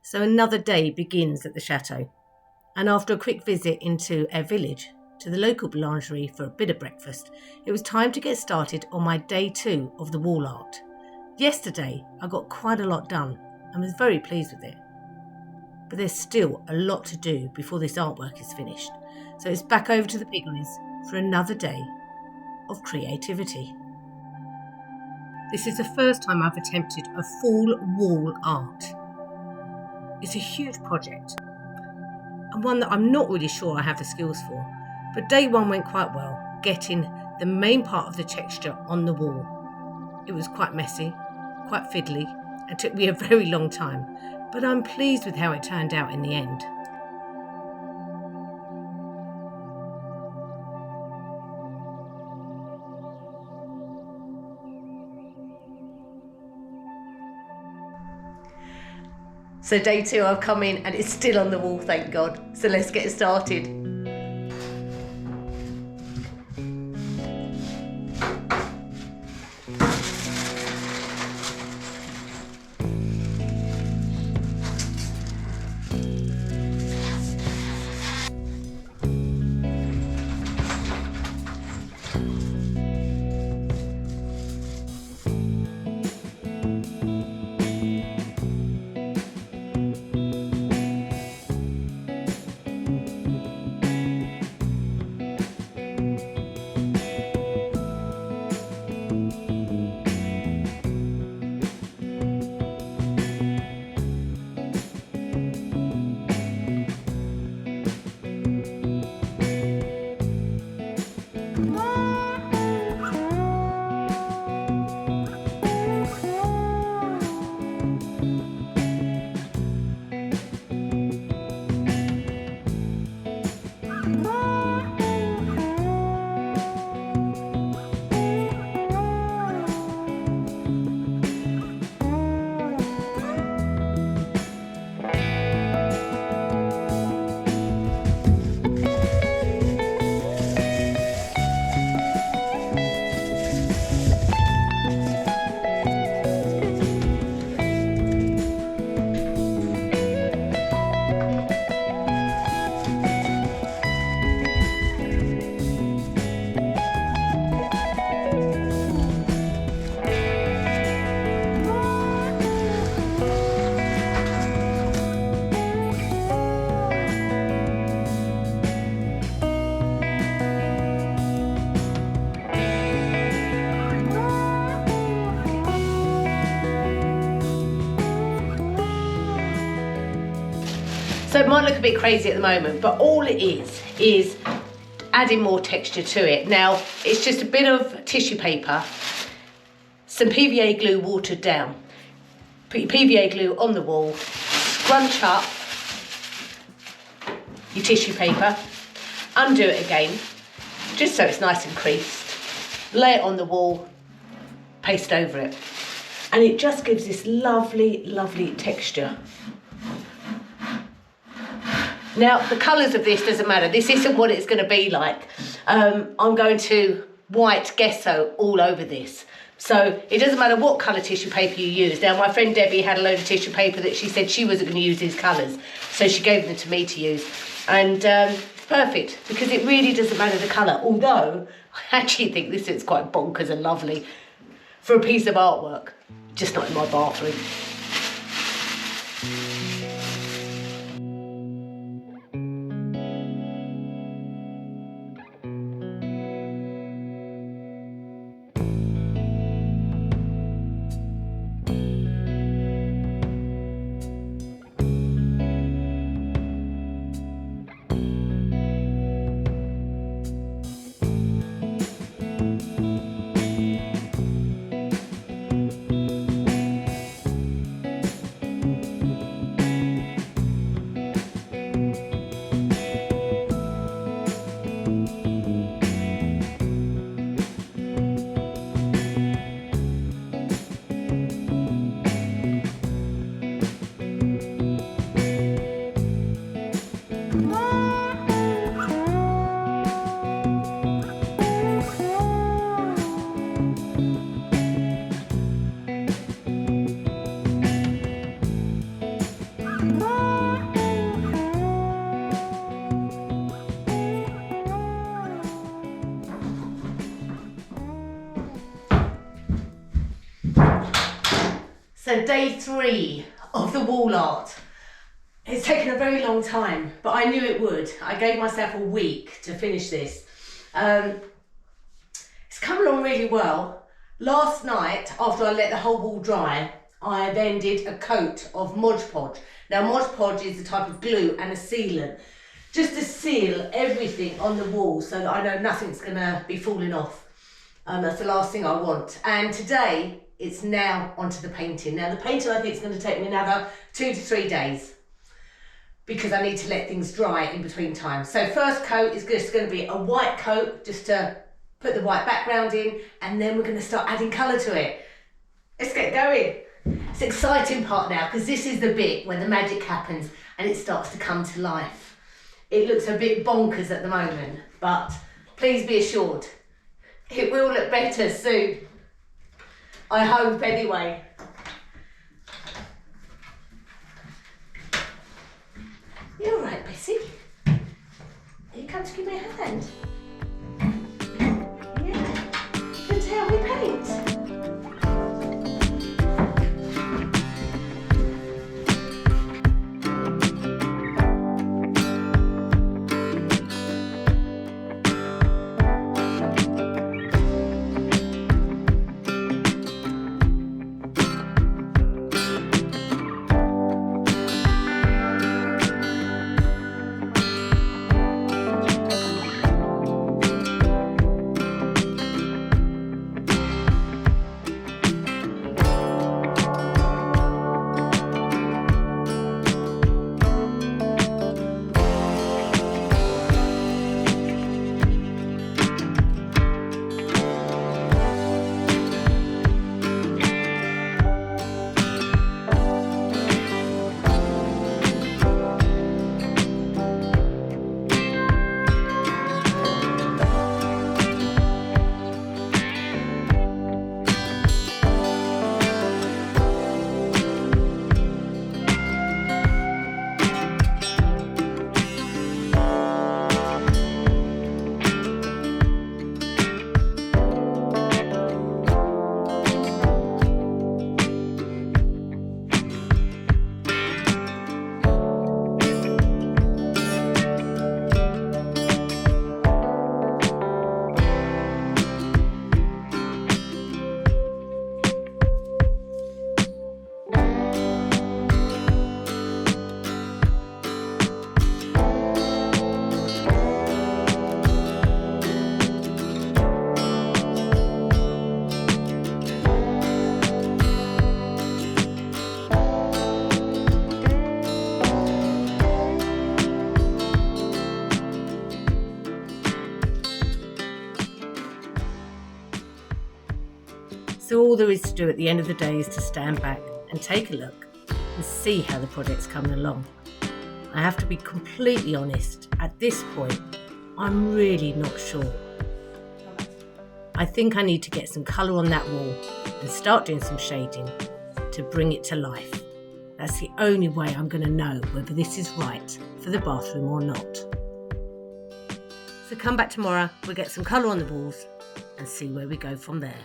So another day begins at the Chateau, and after a quick visit into our village to the local boulangerie for a bit of breakfast, it was time to get started on my day 2 of the wall art. Yesterday I got quite a lot done and was very pleased with it. But there's still a lot to do before this artwork is finished, so it's back over to the piggeries for another day of creativity. This is the first time I've attempted a full wall art. It's a huge project, and one that I'm not really sure I have the skills for, but day 1 went quite well, getting the main part of the texture on the wall. It was quite messy, quite fiddly, and took me a very long time, but I'm pleased with how it turned out in the end. So day 2 I've come in and it's still on the wall, thank God. So let's get started. So it might look a bit crazy at the moment, but all it is adding more texture to it. Now, it's just a bit of tissue paper, some PVA glue watered down. Put your PVA glue on the wall, scrunch up your tissue paper, undo it again, just so it's nice and creased, lay it on the wall, paste over it. And it just gives this lovely, lovely texture. Now, the colours of this doesn't matter. This isn't what it's going to be like. I'm going to white gesso all over this. So it doesn't matter what colour tissue paper you use. Now, my friend Debbie had a load of tissue paper that she said she wasn't going to use these colours. So she gave them to me to use. And it's perfect because it really doesn't matter the colour. Although, I actually think this is quite bonkers and lovely for a piece of artwork. Just not in my bathroom. So day 3 of the wall art. It's taken a very long time, but I knew it would. I gave myself a week to finish this. It's come along really well. Last night, after I let the whole wall dry, I then did a coat of Mod Podge. Now Mod Podge is a type of glue and a sealant, just to seal everything on the wall so that I know nothing's gonna be falling off. That's the last thing I want. And today, it's now onto the painting. Now the painting I think is gonna take me another 2 to 3 days because I need to let things dry in between times. So first coat is just gonna be a white coat, just to put the white background in, and then we're gonna start adding colour to it. Let's get going. It's the exciting part now, because this is the bit where the magic happens and it starts to come to life. It looks a bit bonkers at the moment, but please be assured, it will look better soon. I hope anyway. You all right, Bessie? Are you come to give me a hand? Yeah. Good to help me paint. So all there is to do at the end of the day is to stand back and take a look and see how the project's coming along. I have to be completely honest, at this point, I'm really not sure. I think I need to get some colour on that wall and start doing some shading to bring it to life. That's the only way I'm going to know whether this is right for the bathroom or not. So come back tomorrow, we'll get some colour on the walls and see where we go from there.